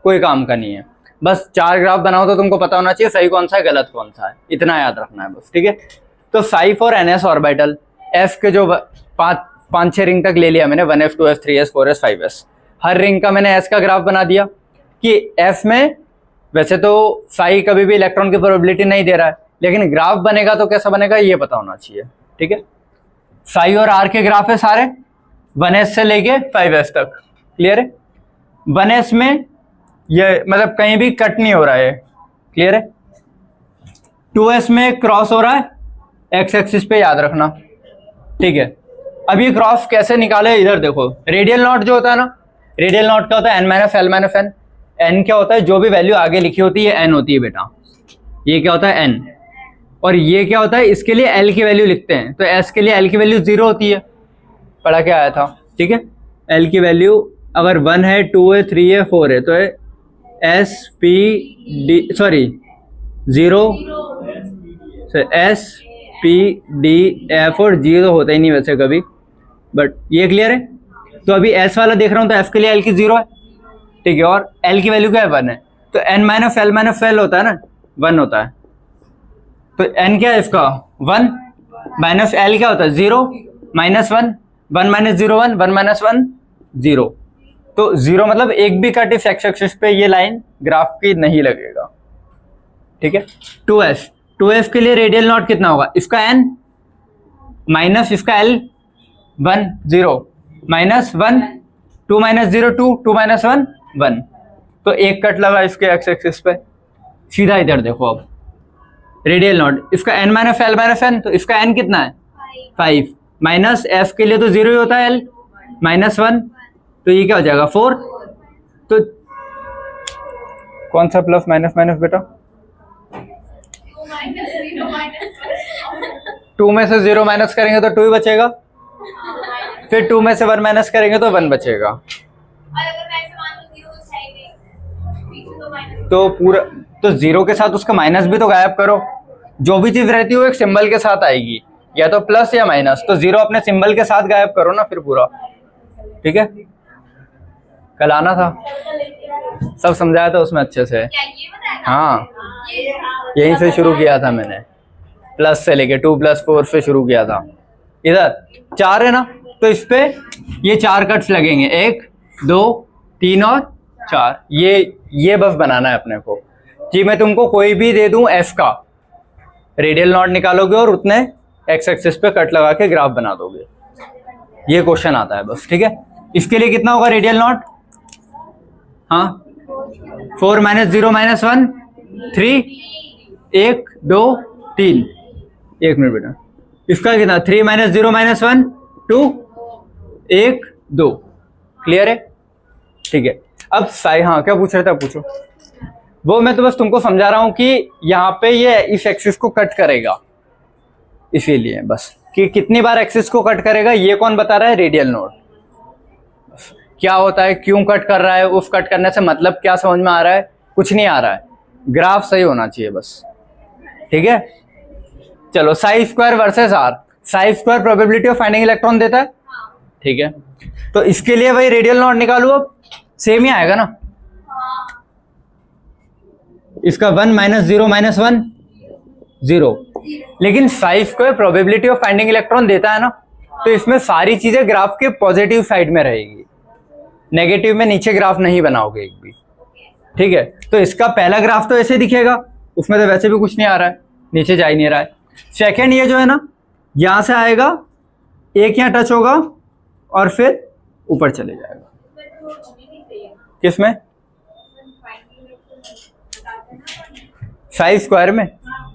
कोई काम का नहीं है। बस 4 ग्राफ बनाओ तो तुमको पता होना चाहिए सही कौन सा है, गलत कौन सा है, इतना याद रखना है बस, ठीक है। तो Sai for NS orbital, F के जो 5-6 रिंग तक ले लिया मैंने, 1s 2s 3s 4s 5s, हर रिंग का मैंने एस का ग्राफ बना दिया कि एफ में वैसे तो साई कभी भी इलेक्ट्रॉन की प्रोबेबिलिटी नहीं दे रहा है, लेकिन ग्राफ बनेगा तो कैसा बनेगा ये पता होना चाहिए, ठीक है। साई और आर के ग्राफ है सारे 1s से लेके 5s तक, क्लियर है। 1s में ये मतलब कहीं भी कट नहीं हो रहा है, क्लियर है। 2s में क्रॉस हो रहा है एक्स एक्सिस पे, याद रखना, ठीक है। अब ये क्रॉस कैसे निकाले, इधर देखो, रेडियल नॉट जो होता है ना, रेडियल नॉट क्या होता है, n minus L minus N. N क्या होता है, जो भी वैल्यू आगे लिखी होती है एन होती है बेटा, ये क्या होता है एन। और ये क्या होता है, इसके लिए एल की वैल्यू लिखते हैं, तो एस के लिए एल की वैल्यू 0 होती है, पढ़ा के आया था, ठीक है। एल की वैल्यू अगर 1 है, 2 है, 3 है, 4 है, तो S P D, sorry 0, S P D F, और 0 होता ही नहीं वैसे कभी, बट ये क्लियर है। तो अभी एस वाला देख रहा हूँ तो एफ के लिए एल की 0 है, ठीक है, और एल की वैल्यू क्या है 1 है, तो एन माइनस एल होता है ना, 1 होता है, तो एन क्या है इसका 1, माइनस एल क्या होता है 0, माइनस 1, 1 माइनस 0 1, 1 माइनस 1 0, तो 0 मतलब एक भी कट इस एक्स एक्सिस पे ये लाइन ग्राफ की नहीं लगेगा, ठीक है। 2s के लिए रेडियल नॉट कितना होगा, इसका n माइनस इसका l 1 0 माइनस 1, 2 माइनस 0 2, 2 माइनस 1 1, तो एक कट लगा इसके एक्स एक्सिस पे। सीधा इधर देखो, अब रेडियल नॉट इसका n minus L minus N, तो इसका n कितना है 5, माइनस f के लिए तो 0 ही होता है, l माइनस 1, तो ये क्या हो जाएगा 4। तो कौन सा प्लस माइनस माइनस बेटा, 2 में से 0 माइनस करेंगे तो 2 ही बचेगा, फिर 2 में से 1 माइनस करेंगे तो 1 बचेगा, तो पूरा, तो 0 के साथ उसका माइनस भी तो गायब करो, जो भी चीज रहती है वो एक सिंबल के साथ आएगी, या तो प्लस या माइनस, तो 0 अपने सिंबल के साथ गायब करो ना फिर पूरा, ठीक है। कल आना था, सब समझाया था उसमें अच्छे से, हाँ यहीं से शुरू किया था मैंने, प्लस से लेके 2 + 4 से शुरू किया था। इधर 4 है ना, तो इस पे ये 4 कट्स लगेंगे, 1 2 3 और 4, ये बस बनाना है अपने को कि मैं तुमको कोई भी दे दूं एफ का, रेडियल नॉट निकालोगे और उतने एक्स एक्सिस पे कट लगा के ग्राफ बना दोगे, ये क्वेश्चन आता है बस, ठीक है। इसके लिए कितना होगा रेडियल नॉट, हाँ 4 माइनस 0 माइनस 1 3, 1 2 3, 1 मिनट बेटा, इसका कितना 3 माइनस 0 माइनस 1 2, 1 2, क्लियर है, ठीक है। अब साई, हाँ क्या पूछ रहे थे, पूछो। वो मैं तो बस तुमको समझा रहा हूं कि यहाँ पे ये इस एक्सिस को कट करेगा, इसीलिए बस कि कितनी बार एक्सिस को कट करेगा ये कौन बता रहा है, रेडियल नोट। क्या होता है, क्यों कट कर रहा है, उस कट करने से मतलब क्या समझ में आ रहा है, कुछ नहीं आ रहा है, ग्राफ सही होना चाहिए बस, ठीक है। चलो psi square versus R, psi square probability of finding electron देता है, ठीक है, तो इसके लिए भाई रेडियल नॉट निकालू, अब सेम ही आएगा ना, इसका 1 माइनस 0 माइनस 1 0, लेकिन Sai square probability of finding electron देता है ना, तो इसमें सारी चीजें ग्राफ के पॉजिटिव साइड में रहेगी, नेगेटिव में नीचे ग्राफ नहीं बनाओगे एक भी, ठीक है। तो इसका पहला ग्राफ तो ऐसे दिखेगा, उसमें तो वैसे भी कुछ नहीं आ रहा है, नीचे जा ही नहीं रहा है। सेकंड ये जो है ना, यहां से आएगा, एक यहाँ टच होगा और फिर ऊपर चले जाएगा, किसमें, साई स्क्वायर में,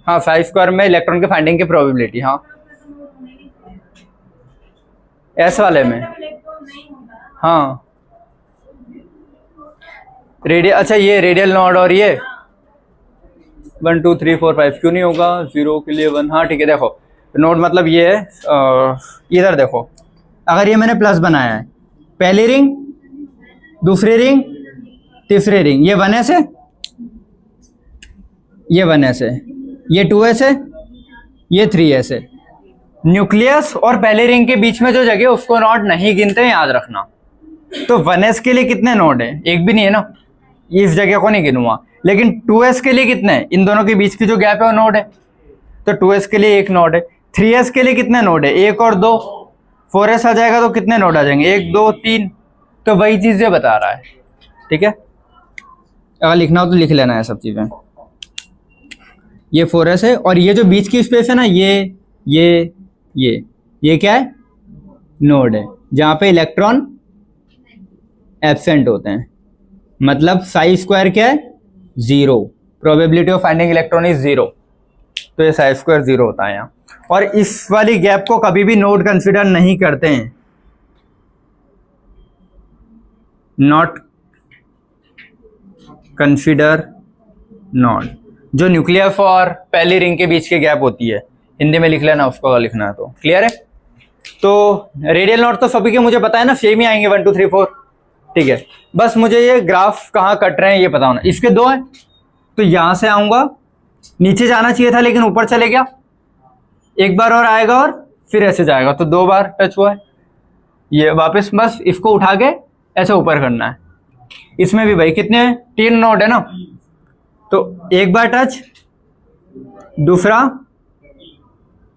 हाँ साई स्क्वायर में इलेक्ट्रॉन के फाइंडिंग की प्रोबेबिलिटी, हाँ एस वाले में, हाँ रेडियल, अच्छा ये रेडियल नॉड और ये 1 2 3 4 5 क्यों नहीं होगा, 0 के लिए 1, हाँ ठीक है। देखो नोड मतलब ये है, इधर देखो, अगर ये मैंने प्लस बनाया है, पहली रिंग, दूसरी रिंग, तीसरी रिंग, ये 1s है, ये 1s है, ये 2s है, ये 3s है। न्यूक्लियस और पहली रिंग के बीच में जो जगह उसको नोड नहीं गिनते, याद रखना। तो 1s के लिए कितने नोड है, एक भी नहीं है ना, इस जगह को नहीं गिनूंगा, लेकिन 2s के लिए कितने हैं, इन दोनों के बीच की जो गैप है वो नोड है, तो 2s के लिए एक नोड है। 3s के लिए कितने नोड है, 1 और 2, 4s आ जाएगा तो कितने नोड आ जाएंगे, 1 2 3, तो वही चीज ये बता रहा है, ठीक है। अगर लिखना हो तो लिख लेना है सब चीजें। ये 4s है, और ये जो बीच की स्पेस है ना, ये क्या है, नोड है, जहां पे इलेक्ट्रॉन एब्सेंट होते हैं, मतलब साई स्क्वायर क्या है, 0, probability of finding electron is 0, तो ये साई स्क्वायर 0 होता है यहाँ। और इस वाली गैप को कभी भी नोड कंसिडर नहीं करते हैं, नॉट कंसिडर नॉड, जो न्यूक्लियस और पहली रिंग के बीच की गैप होती है, हिंदी में लिख लेना उसको, लिखना है तो क्लियर है। तो रेडियल नॉट तो सभी के मुझे पता है ना, सेम ही आएंगे 1 2 3 4, ठीक है। बस मुझे ये ग्राफ कहाँ कट रहे हैं ये पता होना। इसके 2 है, तो यहां से आऊंगा, नीचे जाना चाहिए था लेकिन ऊपर चले गया, एक बार और आएगा और फिर ऐसे जाएगा, तो 2 बार टच हुआ है, ये वापस बस इसको उठा के ऐसे ऊपर करना है। इसमें भी भाई कितने हैं, 3 नोड है ना, तो एक बार टच, दूसरा,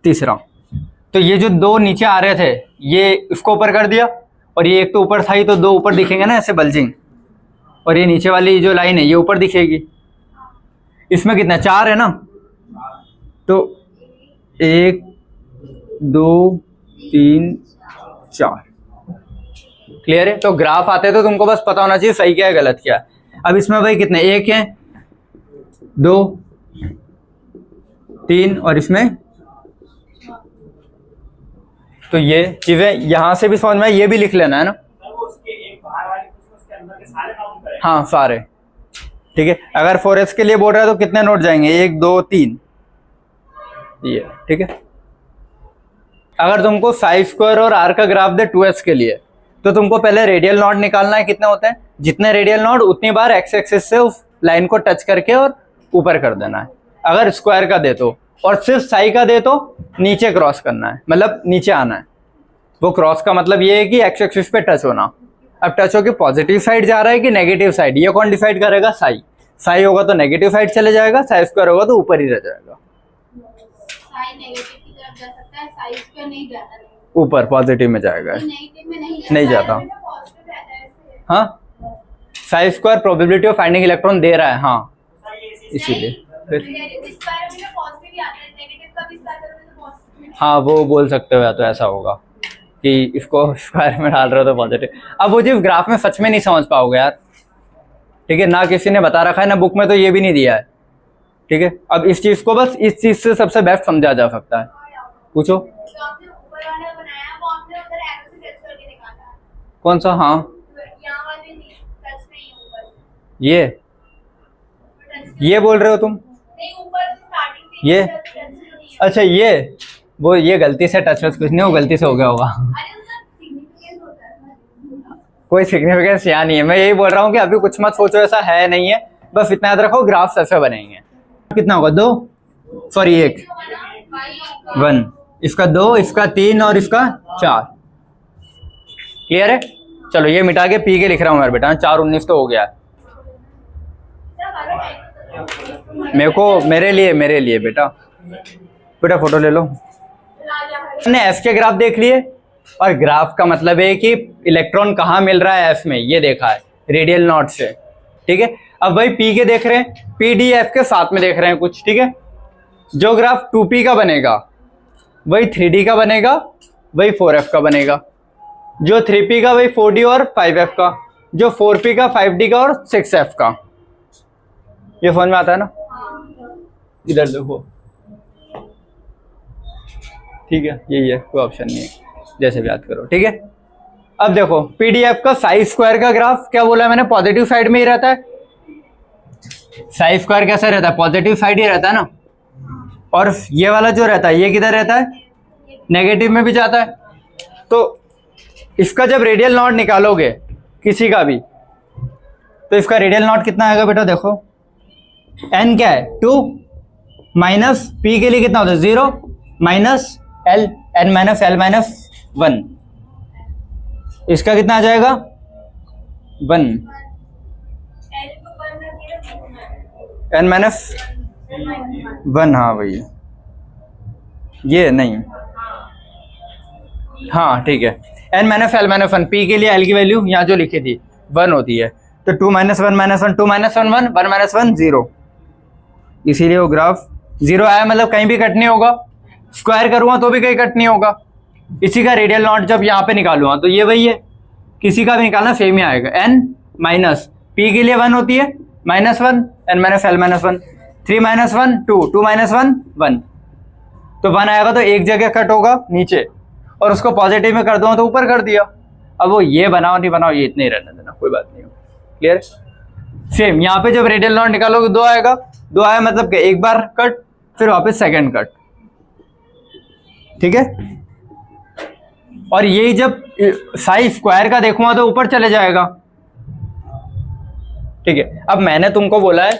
तीसरा, तो ये जो 2 नीचे आ रहे थे ये इसको ऊपर कर दिया, और ये एक तो ऊपर था ही, तो 2 ऊपर दिखेंगे ना ऐसे बल्जिंग, और ये नीचे वाली जो लाइन है ये ऊपर दिखेगी। इसमें कितना, 4 है ना, तो 1 2 3 4, क्लियर है। तो ग्राफ आते तो तुमको बस पता होना चाहिए सही क्या है गलत क्या है। अब इसमें भाई कितने, 1 है, 2 3, और इसमें, तो ये चीजें यहां से भी समझ में, ये भी लिख लेना है ना, हाँ सारे, ठीक है। अगर 4s के लिए बोल रहा है तो कितने नोड जाएंगे, 1 2 3, ये ठीक है। अगर तुमको साई स्क्वायर और आर का ग्राफ दे 2s के लिए, तो तुमको पहले रेडियल नॉड निकालना है, कितने होते हैं, जितने रेडियल नॉड उतनी बार एक्स एक्सिस से उस लाइन को टच करके और ऊपर कर देना है। अगर स्क्वायर का दे तो, और सिर्फ साई का दे तो नीचे क्रॉस करना है, मतलब नीचे आना है। वो क्रॉस का मतलब ये है कि एक्स एक्सिस पे टच होना। अब टच होके पॉजिटिव साइड जा रहा है कि नेगेटिव साइड, ये कौन डिसाइड करेगा, साई। साई होगा तो नेगेटिव साइड चले जाएगा, साई स्क्वायर होगा तो ऊपर ही रह जाएगा, साई नेगेटिव की तरफ जा सकता है, साई स्क्वायर नहीं जाता, ऊपर पॉजिटिव में जाएगा, नेगेटिव में नहीं जाता। हाँ psi square probability of finding electron दे रहा है, हाँ इसीलिए फिर, हाँ वो बोल सकते हो, या तो ऐसा होगा कि इसको स्क्वायर में डाल रहे हो तो पॉजिटिव। अब वो जिस ग्राफ में सच में नहीं समझ पाओगे यार, ठीक है, ना किसी ने बता रखा है ना बुक में, तो ये भी नहीं दिया है, ठीक है। अब इस चीज को बस इस चीज से सबसे बेस्ट समझा जा सकता है, पूछो कौन सा, हाँ ये बोल रहे हो तुम, ये अच्छा ये गलती से टच कुछ नहीं, वो गलती से हो गया होगा, कोई सिग्निफिकेंस यहाँ नहीं है। मैं यही बोल रहा हूँ कि अभी कुछ मत सोचो, ऐसा है नहीं है, बस इतना याद रखो ग्राफ्स ऐसे बनेंगे। कितना होगा, 2 सॉरी 1 1, इसका 2, इसका 3 और इसका 4, क्लियर है? चलो ये मिटा के पी के लिख रहा हूँ यार बेटा, 419 तो हो गया। मेरे को मेरे लिए बेटा फोटो ले लो। हमने एस के ग्राफ देख लिए, और ग्राफ का मतलब है कि इलेक्ट्रॉन कहाँ मिल रहा है एस में, ये देखा है रेडियल नॉट से, ठीक है। अब भाई पी के देख रहे हैं, पी डी एफ के साथ में देख रहे हैं कुछ, ठीक है। जो ग्राफ 2p का बनेगा वही 3d का बनेगा, वही 4f का बनेगा। जो 3p का वही 4d और 5f का, जो 4p का 5d का और 6f का। ये समझ में आता है ना? इधर देखो, ठीक है, यही है, कोई ऑप्शन नहीं है, जैसे भी याद करो, ठीक है। अब देखो पीडीएफ का साई स्क्वायर का ग्राफ क्या बोला मैंने, पॉजिटिव साइड में ही रहता है। साई स्क्वायर कैसा रहता है, पॉजिटिव साइड ही रहता है ना। और ये वाला जो रहता है ये किधर रहता है, नेगेटिव में भी जाता है। तो इसका जब रेडियल नॉट निकालोगे किसी का भी, तो इसका रेडियल नॉट कितना आएगा बेटा, देखो n क्या है 2 माइनस p के लिए कितना होता है 0 minus l, n minus l minus 1, इसका कितना आ जाएगा 1, n माइनस 1, हाँ भैया ये नहीं, हाँ ठीक है, n minus l minus 1, p के लिए l की वैल्यू यहाँ जो लिखी थी 1 होती है, तो 2 माइनस 1 माइनस 1, 2 माइनस 1 1, 1 माइनस 1 0, इसीलिए वो ग्राफ 0 आया, मतलब कहीं भी कट नहीं होगा। स्क्वायर करूँगा तो भी कहीं कट नहीं होगा। इसी का रेडियल नॉट जब यहाँ पे निकालूंगा तो ये वही है, किसी का भी निकालना सेम ही आएगा। n माइनस p के लिए 1 होती है minus 1, n minus l minus 1, 3 minus 1 2, 2 minus 1 1, तो 1 आएगा तो एक जगह कट होगा नीचे, और उसको पॉजिटिव में कर दूंगा तो ऊपर कर दिया। अब वो ये बनाओ नहीं बनाओ ये इतने ही रहने देना, कोई बात नहीं हो। क्लियर? सेम यहाँ पे जब रेडियल नॉट निकालोगे 2 आएगा, 2 आया मतलब कि एक बार कट फिर वापस सेकंड कट, ठीक है। और यही जब साई स्क्वायर का देखूंगा तो ऊपर चले जाएगा, ठीक है। अब मैंने तुमको बोला है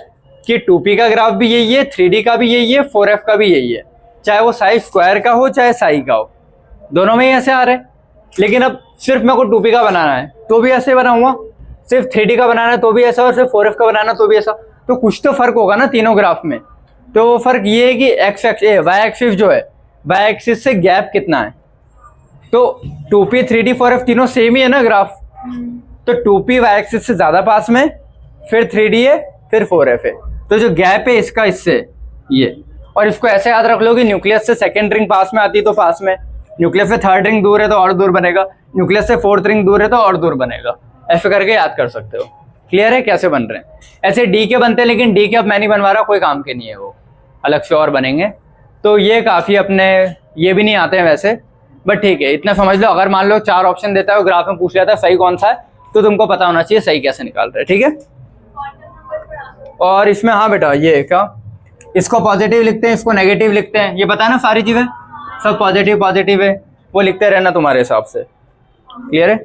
कि 2p का ग्राफ भी यही है, 3d का भी यही है, 4f का भी यही है, चाहे वो साई स्क्वायर का हो चाहे साई का हो, दोनों में ही ऐसे आ रहे हैं। लेकिन अब सिर्फ मेरे को 2p का बनाना है तो भी ऐसे बनाऊंगा, सिर्फ 3d का बनाना है तो भी ऐसा, और सिर्फ 4f का बनाना तो भी ऐसा। तो कुछ तो फर्क होगा ना तीनों ग्राफ में। तो वो फर्क ये है कि एक्स एक्सिस वाई एक्सिस जो है, वाई एक्सिस से गैप कितना है। तो 2p 3d 4f तीनों सेम ही है ना ग्राफ, तो 2p वाई एक्सिस से ज्यादा पास में, फिर 3d है, फिर 4f है, तो जो गैप है इसका इससे ये। और इसको ऐसे याद रख लो कि न्यूक्लियस से सेकंड रिंग पास में आती है तो पास में, न्यूक्लियस से थर्ड रिंग दूर है तो और दूर बनेगा, न्यूक्लियस से फोर्थ रिंग दूर है तो और दूर बनेगा। ऐसे करके याद कर सकते हो। क्लियर है कैसे बन रहे हैं? ऐसे डी के बनते हैं, लेकिन डी के अब मैं नहीं बनवा रहा, कोई काम के नहीं है, वो अलग से और बनेंगे। तो ये काफी अपने ये भी नहीं आते हैं वैसे, बट ठीक है, इतना समझ लो। अगर मान लो 4 ऑप्शन देता है और ग्राफ में पूछ लेता है सही कौन सा है, तो तुमको पता होना चाहिए सही कैसे निकाल रहे हैं, ठीक है। और इसमें हाँ बेटा ये क्या, इसको पॉजिटिव लिखते हैं, इसको नेगेटिव लिखते हैं, ये पता है ना सारी चीजें, सब पॉजिटिव पॉजिटिव है, वो लिखते रहना तुम्हारे हिसाब से। क्लियर है?